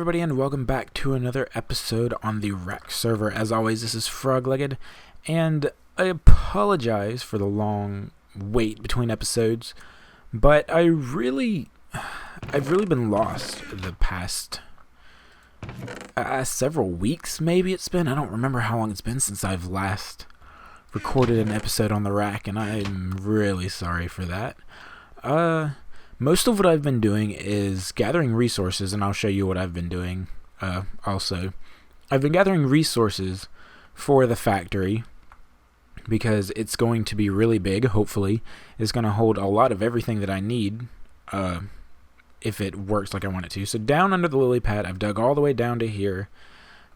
everybody, and welcome back to another episode on the RAC server. As always, this is Frog-Legged, and I apologize for the long wait between episodes, but I've really been lost the past several weeks, maybe it's been. I don't remember how long it's been since I've last recorded an episode on the RAC, and I'm really sorry for that. Most of what I've been doing is gathering resources, and I'll show you what I've been doing also. I've been gathering resources for the factory because it's going to be really big, hopefully. It's going to hold a lot of everything that I need if it works like I want it to. So down under the lily pad, I've dug all the way down to here,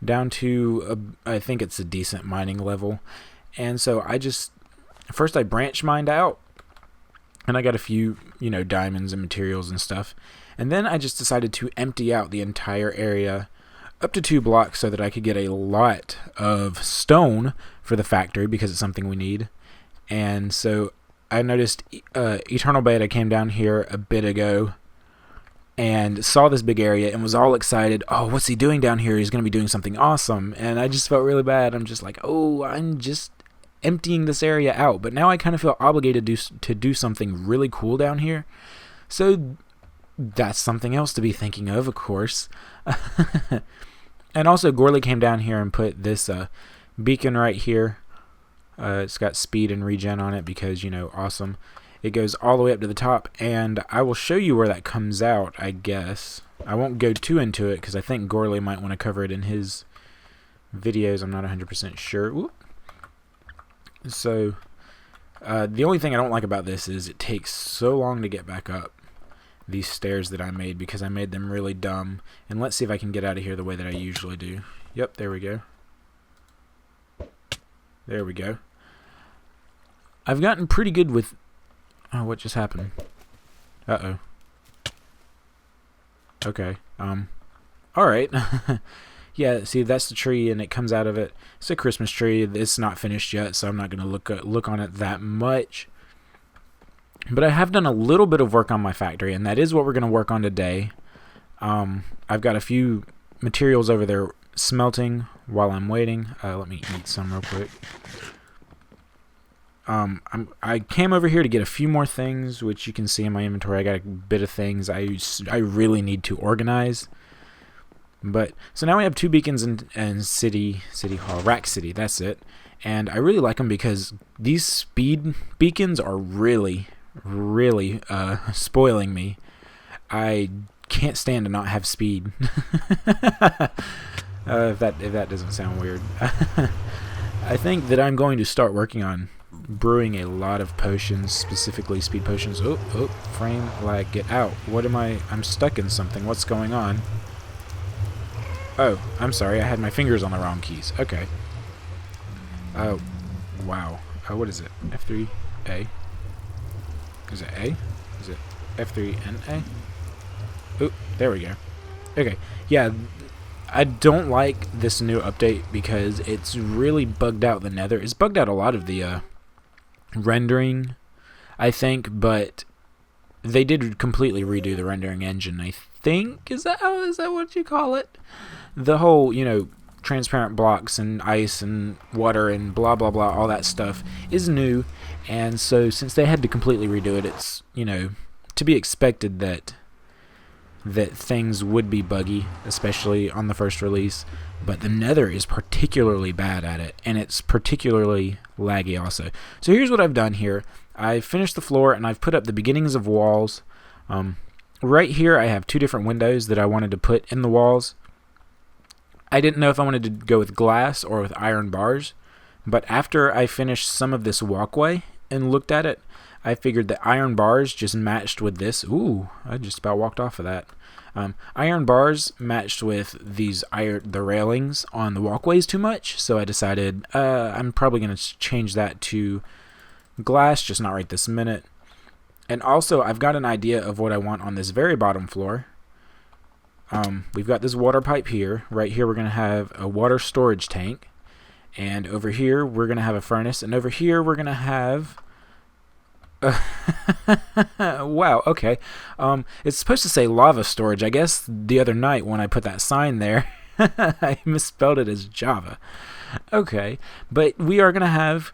down to, I think it's a decent mining level. And so first I branch mined out. And I got a few, diamonds and materials and stuff. And then I just decided to empty out the entire area up to 2 blocks so that I could get a lot of stone for the factory because it's something we need. And so I noticed Eternal Beta came down here a bit ago and saw this big area and was all excited. Oh, what's he doing down here? He's going to be doing something awesome. And I just felt really bad. I'm just like, oh, I'm just emptying this area out, but now I kind of feel obligated to do something really cool down here. So that's something else to be thinking of course. And also Gorley came down here and put this beacon right here. It's got speed and regen on it because, awesome. It goes all the way up to the top, and I will show you where that comes out, I guess. I won't go too into it because I think Gorley might want to cover it in his videos. I'm not 100% sure. Whoop. So, the only thing I don't like about this is it takes so long to get back up these stairs that I made because I made them really dumb. And let's see if I can get out of here the way that I usually do. Yep, there we go. There we go. I've gotten pretty good with... Oh, what just happened? Uh-oh. Okay, alright. Yeah, see, that's the tree, and it comes out of it. It's a Christmas tree. It's not finished yet, so I'm not going to look on it that much. But I have done a little bit of work on my factory, and that is what we're going to work on today. I've got a few materials over there smelting while I'm waiting. Let me eat some real quick. I came over here to get a few more things, which you can see in my inventory. I got a bit of things I really need to organize. But so now we have 2 beacons in City Hall, RAC City. That's it, and I really like them because these speed beacons are really spoiling me. I can't stand to not have speed. If that doesn't sound weird. I think that I'm going to start working on brewing a lot of potions, specifically speed potions. Oh, frame lag, get out. What am I? I'm stuck in something. What's going on? Oh, I'm sorry, I had my fingers on the wrong keys. Okay. Oh, wow. What is it? F3A? Is it A? Is it F3NA? Oh, there we go. Okay, yeah, I don't like this new update because it's really bugged out the nether. It's bugged out a lot of the rendering, I think, but they did completely redo the rendering engine, I think. Is that what you call it? The whole, transparent blocks and ice and water and blah, blah, blah, all that stuff is new. And so since they had to completely redo it, it's, to be expected that things would be buggy, especially on the first release. But the nether is particularly bad at it, and it's particularly laggy also. So here's what I've done here. I finished the floor, and I've put up the beginnings of walls. Right here I have 2 different windows that I wanted to put in the walls. I didn't know if I wanted to go with glass or with iron bars, but after I finished some of this walkway and looked at it, I figured that iron bars just matched with this. Ooh, I just about walked off of that. Iron bars matched with the railings on the walkways too much, so I decided I'm probably going to change that to glass, just not right this minute. And also, I've got an idea of what I want on this very bottom floor. We've got this water pipe here. Right here we're going to have a water storage tank. And over here we're going to have a furnace. And over here we're going to have Wow, okay. It's supposed to say lava storage. I guess the other night when I put that sign there, I misspelled it as Java. Okay, but we are going to have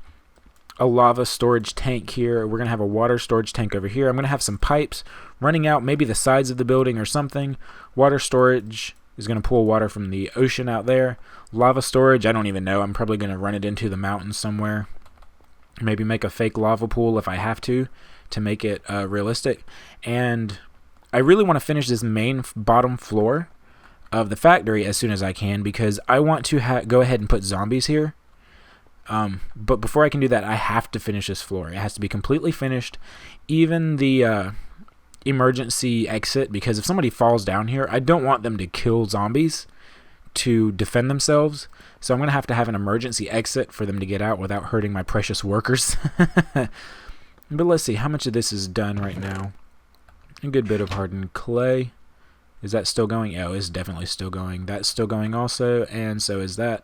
a lava storage tank here. We're going to have a water storage tank over here. I'm going to have some pipes running out maybe the sides of the building or something. Water storage is going to pull water from the ocean out there. Lava storage, I don't even know. I'm probably going to run it into the mountains somewhere. Maybe make a fake lava pool if I have to make it realistic. And I really want to finish this main bottom floor of the factory as soon as I can, because I want to go ahead and put zombies here. But before I can do that, I have to finish this floor. It has to be completely finished. Even the emergency exit, because if somebody falls down here, I don't want them to kill zombies to defend themselves. So I'm going to have an emergency exit for them to get out without hurting my precious workers. But let's see, how much of this is done right now? A good bit of hardened clay. Is that still going? Oh, it's definitely still going. That's still going also, and so is that.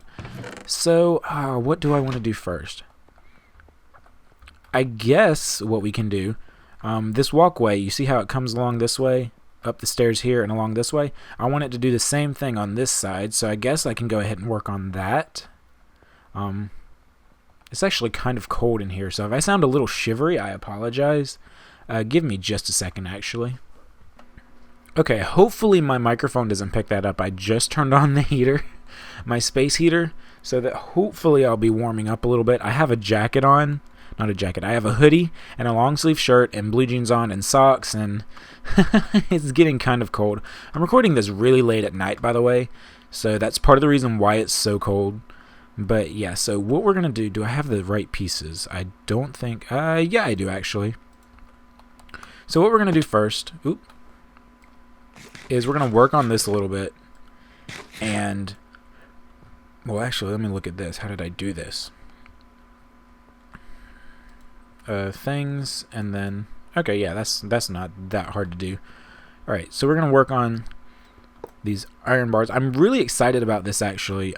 So, what do I want to do first? I guess what we can do, this walkway, you see how it comes along this way? Up the stairs here and along this way? I want it to do the same thing on this side, so I guess I can go ahead and work on that. It's actually kind of cold in here, so if I sound a little shivery, I apologize. Give me just a second, actually. Okay, hopefully my microphone doesn't pick that up. I just turned on the heater, my space heater, so that hopefully I'll be warming up a little bit. I have a jacket on. Not a jacket. I have a hoodie and a long sleeve shirt and blue jeans on and socks, and it's getting kind of cold. I'm recording this really late at night, by the way, so that's part of the reason why it's so cold. But yeah, so what we're going to do I have the right pieces? I don't think, yeah, I do actually. So what we're going to do first, is we're going to work on this a little bit. And, well, actually, let me look at this. How did I do this? Things, and then, okay, yeah, that's not that hard to do. Alright, so we're going to work on these iron bars. I'm really excited about this, actually.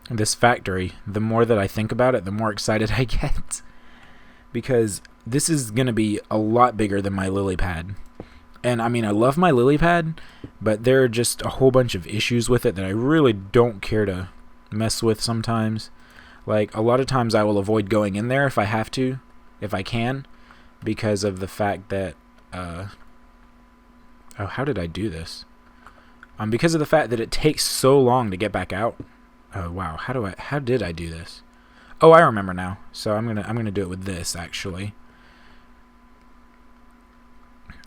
This factory, the more that I think about it, the more excited I get. Because this is going to be a lot bigger than my lily pad. And I mean, I love my lily pad, but there are just a whole bunch of issues with it that I really don't care to mess with sometimes. Like, a lot of times I will avoid going in there if I have to, if I can, because of the fact that, oh, how did I do this? Because of the fact that it takes so long to get back out. Oh, wow, how did I do this? Oh, I remember now. So I'm gonna do it with this, actually.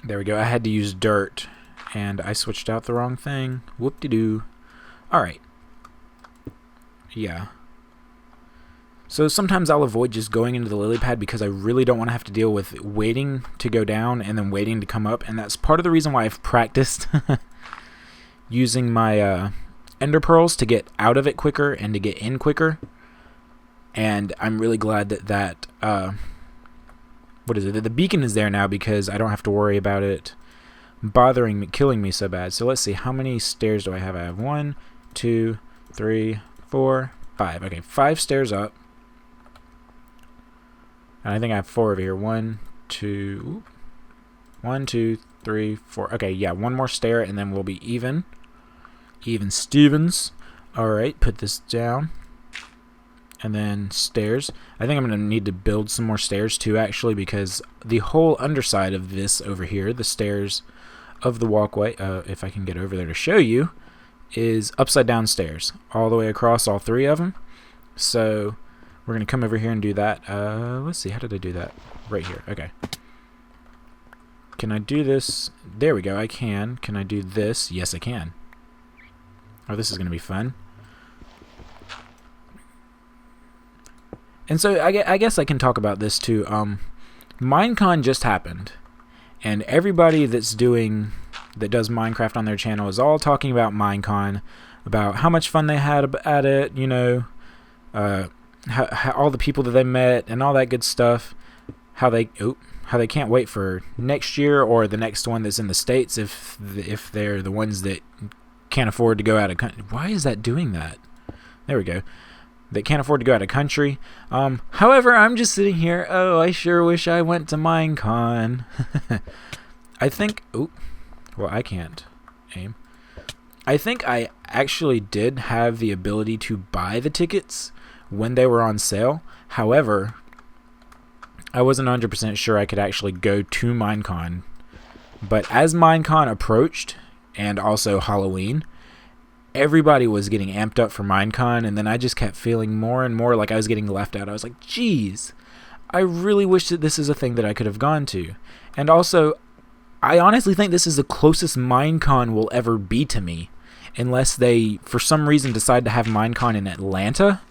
There we go. I had to use dirt, and I switched out the wrong thing. Whoop-de-doo. Alright. Yeah. So sometimes I'll avoid just going into the lily pad because I really don't want to have to deal with waiting to go down and then waiting to come up. And that's part of the reason why I've practiced using my ender pearls to get out of it quicker and to get in quicker. And I'm really glad that what is it? The beacon is there now because I don't have to worry about it bothering me, killing me so bad. So let's see, how many stairs do I have? I have 1, 2, 3, 4, 5. Okay, 5 stairs up. And I think I have 4 over here. 1, 2, 3, 4. Okay, yeah, 1 more stair and then we'll be even. Even Stevens. Alright, put this down. And then stairs. I think I'm going to need to build some more stairs too, actually, because the whole underside of this over here, the stairs of the walkway, if I can get over there to show you, is upside down stairs all the way across, all 3 of them. So we're going to come over here and do that. Let's see, how did I do that? Right here. Okay. Can I do this? There we go, I can. Can I do this? Yes, I can. Oh, this is going to be fun. And so I guess I can talk about this too. Minecon just happened, and everybody that does Minecraft on their channel is all talking about Minecon, about how much fun they had at it, you know, how all the people that they met and all that good stuff. How they can't wait for next year or the next one that's in the States if they're the ones that can't afford to go out of country. Why is that doing that? There we go. that can't afford to go out of country. However, I'm just sitting here. Oh, I sure wish I went to Minecon. I think. Oop. Well, I can't aim. I think I actually did have the ability to buy the tickets when they were on sale. However, I wasn't 100% sure I could actually go to Minecon. But as Minecon approached, and also Halloween, everybody was getting amped up for Minecon, and then I just kept feeling more and more like I was getting left out. I was like, geez, I really wish that this is a thing that I could have gone to. And also, I honestly think this is the closest Minecon will ever be to me, unless they, for some reason, decide to have Minecon in Atlanta,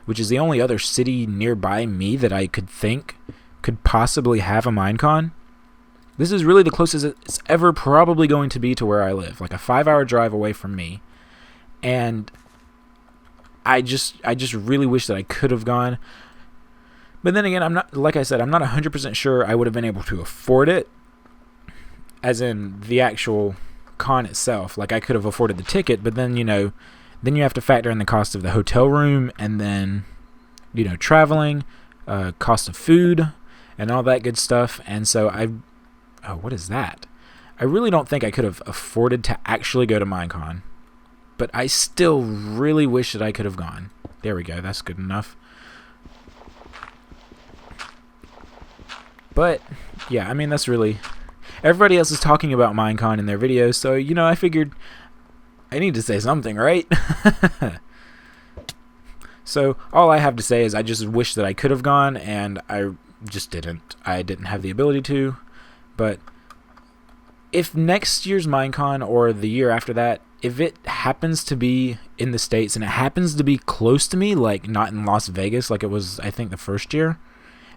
which is the only other city nearby me that I could think could possibly have a Minecon. This is really the closest it's ever probably going to be to where I live, like a 5-hour drive away from me. And I just really wish that I could have gone. But then again, I'm not, like I said, I'm not 100% sure I would have been able to afford it, as in the actual con itself. Like, I could have afforded the ticket, but then, then you have to factor in the cost of the hotel room, and then, traveling, cost of food, and all that good stuff. And so oh, what is that? I really don't think I could have afforded to actually go to Minecon, but I still really wish that I could have gone. There we go, that's good enough. But, yeah, I mean, that's really... Everybody else is talking about Minecon in their videos, so, I figured I need to say something, right? So, all I have to say is I just wish that I could have gone, and I just didn't. I didn't have the ability to, but if next year's Minecon, or the year after that, if it happens to be in the States, and it happens to be close to me, like not in Las Vegas like it was, I think, the first year,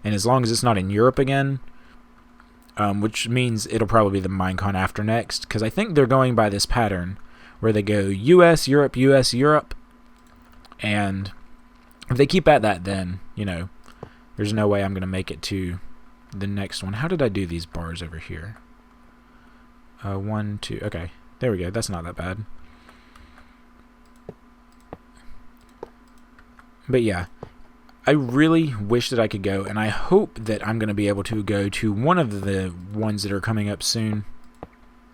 and as long as it's not in Europe again, which means it'll probably be the Minecon after next, because I think they're going by this pattern where they go US, Europe, US, Europe, and if they keep at that, then, there's no way I'm going to make it to the next one. How did I do these bars over here? 1, 2, okay, there we go, that's not that bad. But yeah, I really wish that I could go, and I hope that I'm going to be able to go to one of the ones that are coming up soon,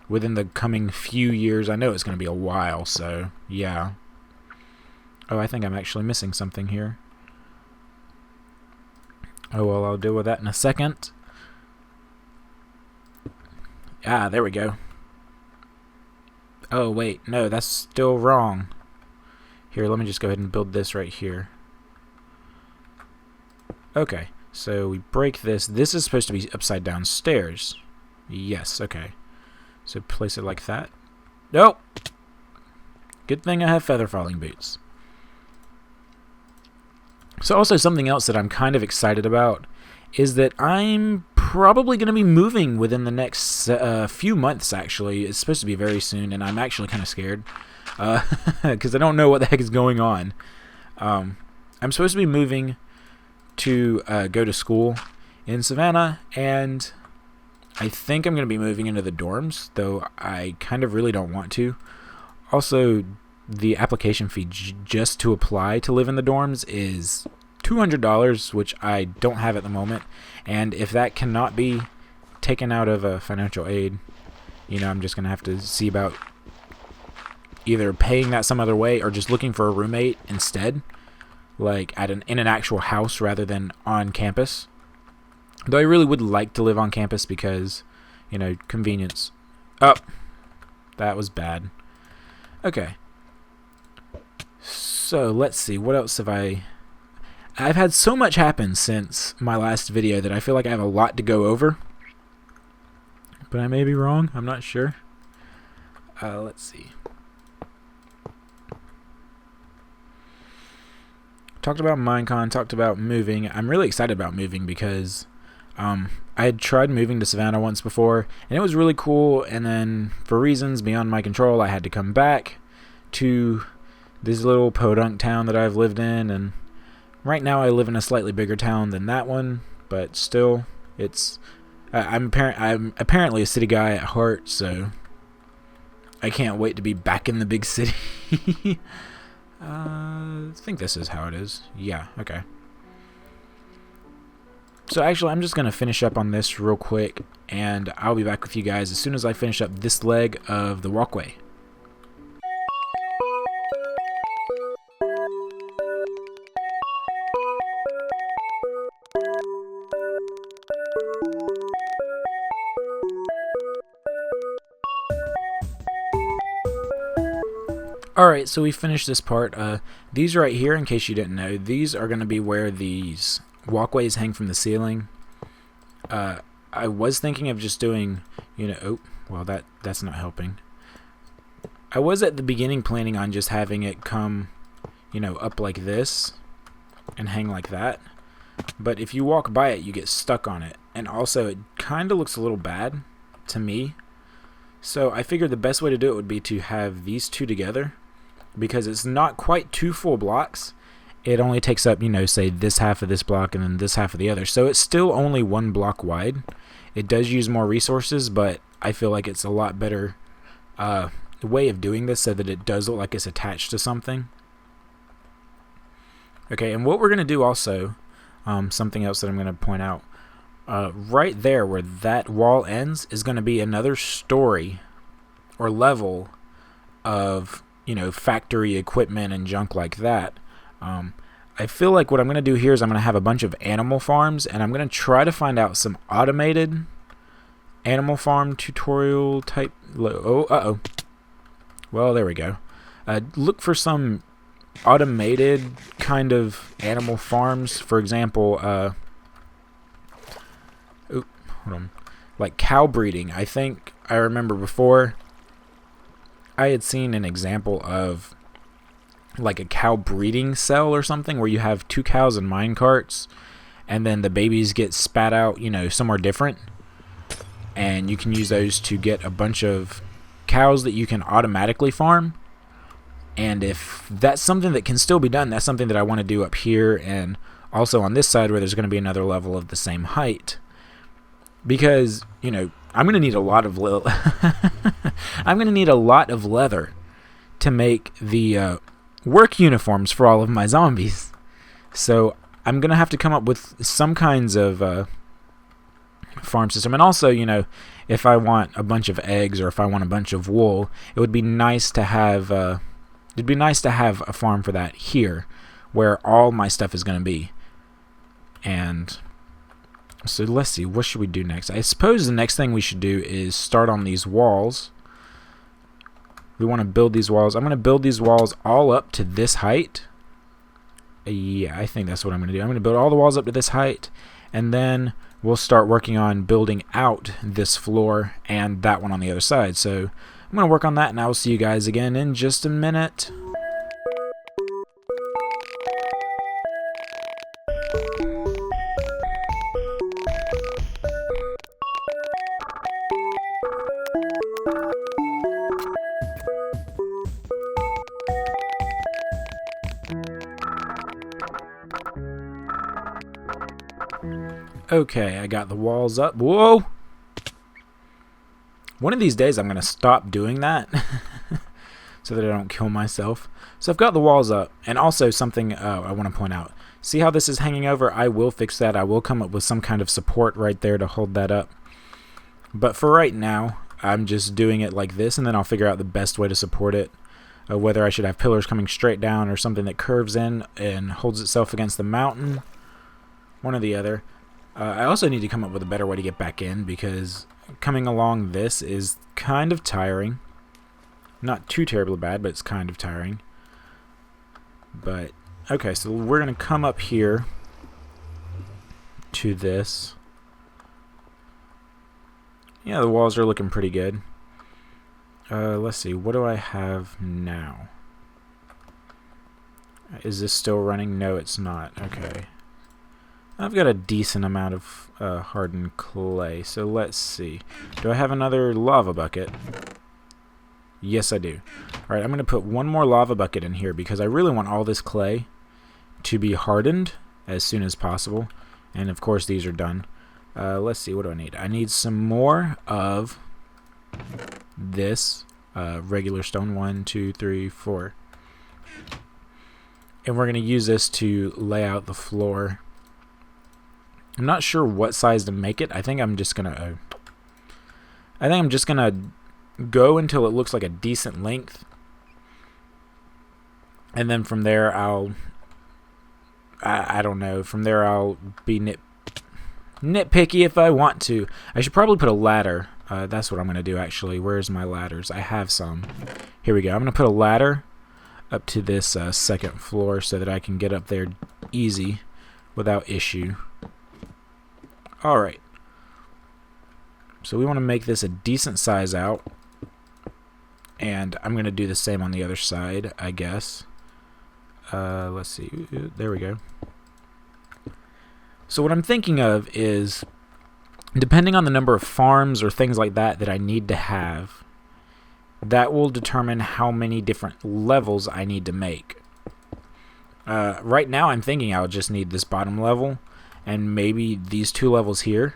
within the coming few years. I know it's going to be a while, so yeah. Oh, I think I'm actually missing something here. Oh, well, I'll deal with that in a second. Ah, there we go. Oh, wait, no, that's still wrong. Here, let me just go ahead and build this right here. Okay, so we break this. This is supposed to be upside down stairs. Yes, okay. So place it like that. Nope! Good thing I have feather falling boots. So also something else that I'm kind of excited about is that I'm probably going to be moving within the next few months, actually. It's supposed to be very soon, and I'm actually kind of scared because I don't know what the heck is going on. I'm supposed to be moving to go to school in Savannah, and I think I'm going to be moving into the dorms, though I kind of really don't want to. Also, the application fee just to apply to live in the dorms is $200, which I don't have at the moment, and if that cannot be taken out of financial aid, I'm just going to have to see about either paying that some other way or just looking for a roommate instead, like in an actual house rather than on campus. Though I really would like to live on campus because, convenience. Oh, that was bad. Okay. So, let's see. What else have I've had so much happen since my last video that I feel like I have a lot to go over. But I may be wrong. I'm not sure. Let's see. Talked about Minecon, talked about moving. I'm really excited about moving because I had tried moving to Savannah once before, and it was really cool, and then for reasons beyond my control, I had to come back to this little podunk town that I've lived in, and right now I live in a slightly bigger town than that one, but still, I'm apparently a city guy at heart, so I can't wait to be back in the big city. I think this is how it is. Yeah, okay. So actually, I'm just going to finish up on this real quick, and I'll be back with you guys as soon as I finish up this leg of the walkway. Alright, so we finished this part. These right here, in case you didn't know, these are going to be where these walkways hang from the ceiling. I was thinking of just doing, you know, oh, well that's not helping. I was at the beginning planning on just having it come, you know, up like this and hang like that. But if you walk by it, you get stuck on it. And also, it kind of looks a little bad to me. So I figured the best way to do it would be to have these two together, because it's not quite two full blocks. It only takes up, you know, say this half of this block and then this half of the other. So it's still only one block wide. It does use more resources, but I feel like it's a lot better way of doing this so that it does look like it's attached to something. Okay, and what we're going to do also, something else that I'm going to point out, right there where that wall ends is going to be another story or level of, you know, factory equipment and junk like that. I feel like what I'm going to do here is I'm going to have a bunch of animal farms, and I'm going to try to find out some automated animal farm tutorial type. Oh, well, there we go. Look for some automated kind of animal farms. For example, hold on, like cow breeding. I think I remember before I had seen an example of like a cow breeding cell or something where you have 2 cows in mine carts, and then the babies get spat out, you know, somewhere different, and you can use those to get a bunch of cows that you can automatically farm. And if that's something that can still be done, that's something that I want to do up here and also on this side where there's going to be another level of the same height, because, you know, I'm going to need a lot of I'm going to need a lot of leather to make the work uniforms for all of my zombies. So I'm going to have to come up with some kinds of farm system. And also, you know, if I want a bunch of eggs or if I want a bunch of wool, it would be nice to have a farm for that here where all my stuff is going to be. And so let's see, what should we do next? I suppose the next thing we should do is start on these walls. We want to build these walls. I'm going to build these walls all up to this height. Yeah, I think that's what I'm going to do. I'm going to build all the walls up to this height, and then we'll start working on building out this floor and that one on the other side. So I'm going to work on that, and I will see you guys again in just a minute. Okay, I got the walls up. Whoa! One of these days I'm going to stop doing that so that I don't kill myself. So I've got the walls up, and also something I want to point out. See how this is hanging over? I will fix that. I will come up with some kind of support right there to hold that up. But for right now, I'm just doing it like this, and then I'll figure out the best way to support it. Whether I should have pillars coming straight down or something that curves in and holds itself against the mountain. One or the other. I also need to come up with a better way to get back in, because coming along this is kind of tiring. Not too terribly bad, but it's kind of tiring. But, okay, so we're going to come up here to this. Yeah, the walls are looking pretty good. Let's see, what do I have now? Is this still running? No, it's not. Okay. I've got a decent amount of hardened clay, so let's see. Do I have another lava bucket? Yes, I do. Alright, I'm going to put one more lava bucket in here because I really want all this clay to be hardened as soon as possible. And of course, these are done. Let's see, what do I need? I need some more of this regular stone. 1, 2, 3, 4. and we're going to use this to lay out the floor. I'm not sure what size to make it. I think I'm just going to go until it looks like a decent length, and then from there I don't know, from there I'll be nitpicky if I want to. I should probably put a ladder. That's what I'm going to do, actually. Where's my ladders? I have some. Here we go. I'm going to put a ladder up to this second floor so that I can get up there easy without issue. Alright. So we want to make this a decent size out. And I'm going to do the same on the other side, I guess. Let's see. There we go. So what I'm thinking of is, depending on the number of farms or things like that I need to have, that will determine how many different levels I need to make. Right now I'm thinking I'll just need this bottom level and maybe these 2 levels here,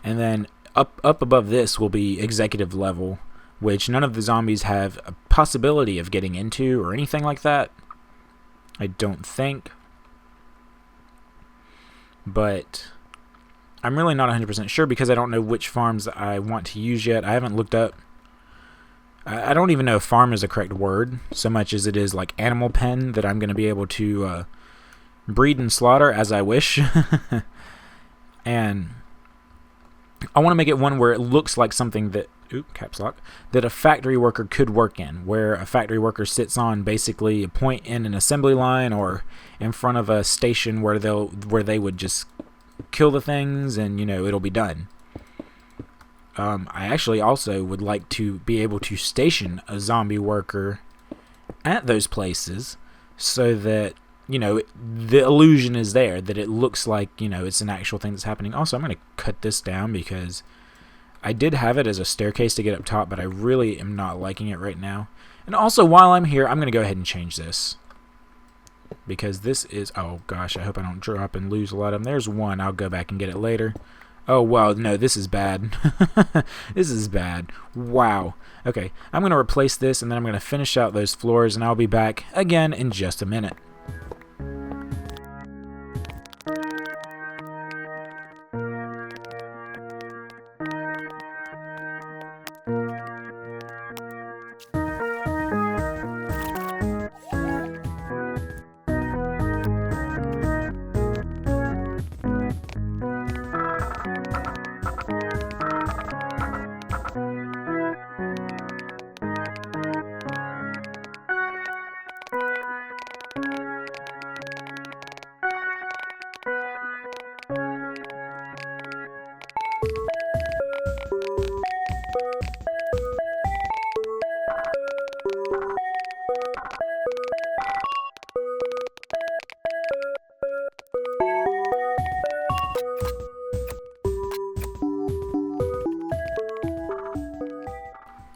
and then up above this will be executive level, which none of the zombies have a possibility of getting into or anything like that. I don't think. But I'm really not 100% sure because I don't know which farms I want to use yet. I haven't looked up. I don't even know if farm is the correct word, so much as it is like animal pen that I'm going to be able to breed and slaughter as I wish. And I want to make it one where it looks like something that, caps lock, that a factory worker could work in, where a factory worker sits on basically a point in an assembly line or in front of a station where they would just kill the things and, you know, it'll be done. I actually also would like to be able to station a zombie worker at those places so that, you know, the illusion is there, that it looks like, you know, it's an actual thing that's happening. Also, I'm going to cut this down because I did have it as a staircase to get up top, but I really am not liking it right now. And also, while I'm here, I'm going to go ahead and change this. Because this is... oh, gosh, I hope I don't drop and lose a lot of them. There's one. I'll go back and get it later. Oh, wow, no, this is bad. This is bad. Wow. Okay, I'm going to replace this, and then I'm going to finish out those floors, and I'll be back again in just a minute.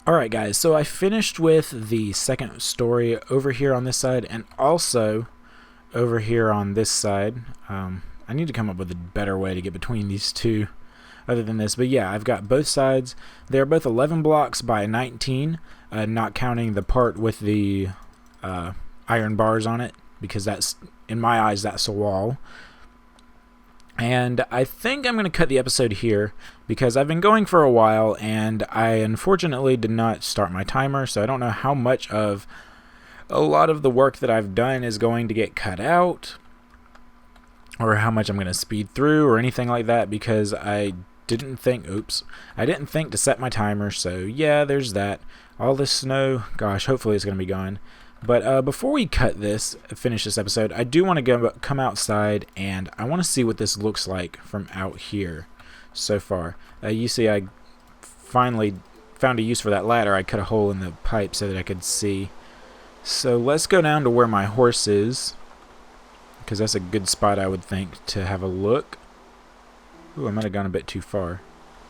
Alright guys, so I finished with the second story over here on this side and also over here on this side. I need to come up with a better way to get between these two other than this, but yeah, I've got both sides. They're both 11 blocks by 19, not counting the part with the iron bars on it, because that's, in my eyes, that's a wall. And I think I'm going to cut the episode here because I've been going for a while and I unfortunately did not start my timer, so I don't know how much of a lot of the work that I've done is going to get cut out or how much I'm going to speed through or anything like that, because I didn't think to set my timer. So yeah, there's that. All this snow, gosh, hopefully it's going to be gone. But before we finish this episode, I do want to come outside and I want to see what this looks like from out here so far. You see I finally found a use for that ladder. I cut a hole in the pipe so that I could see. So let's go down to where my horse is, because that's a good spot, I would think, to have a look. Ooh, I might have gone a bit too far.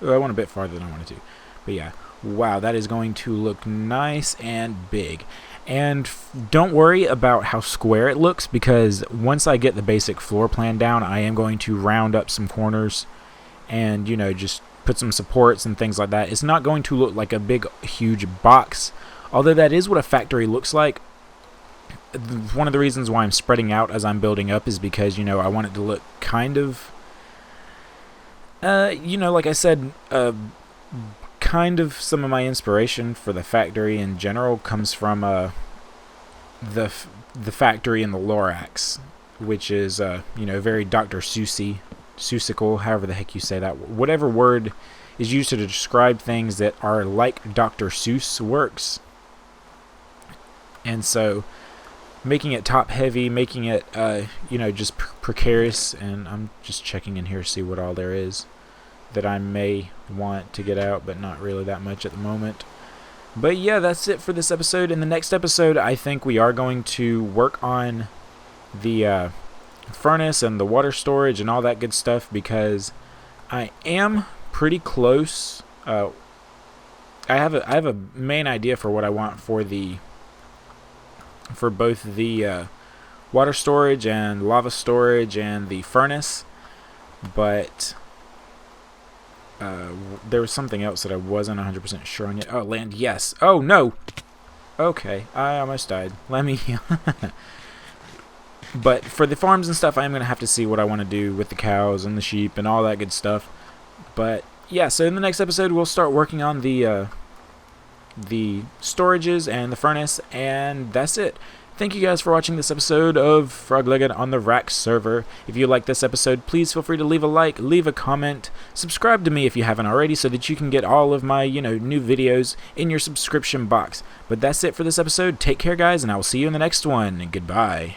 Ooh, I went a bit farther than I wanted to. But yeah, wow, that is going to look nice and big. And don't worry about how square it looks, because once I get the basic floor plan down, I am going to round up some corners and, you know, just put some supports and things like that. It's not going to look like a big, huge box, although that is what a factory looks like. one of the reasons why I'm spreading out as I'm building up is because, I want it to look kind of, like I said, kind of some of my inspiration for the factory in general comes from the factory in the Lorax, which is very Dr. Seussical, however the heck you say that. Whatever word is used to describe things that are like Dr. Seuss works. And so making it top heavy, making it just precarious, and I'm just checking in here to see what all there is that I may want to get out, but not really that much at the moment. But yeah, that's it for this episode. In the next episode, I think we are going to work on the furnace and the water storage and all that good stuff, because I am pretty close. I have a main idea for what I want for both the water storage and lava storage and the furnace, but there was something else that I wasn't 100% sure on yet. Oh, land, yes. Oh, no! Okay, I almost died. Let me... But for the farms and stuff, I'm going to have to see what I want to do with the cows and the sheep and all that good stuff. But, yeah, so in the next episode, we'll start working on the storages and the furnace, and that's it. Thank you guys for watching this episode of Frog-Legged on the RAC server. If you like this episode, please feel free to leave a like, leave a comment, subscribe to me if you haven't already so that you can get all of my, new videos in your subscription box. But that's it for this episode. Take care, guys, and I will see you in the next one. Goodbye.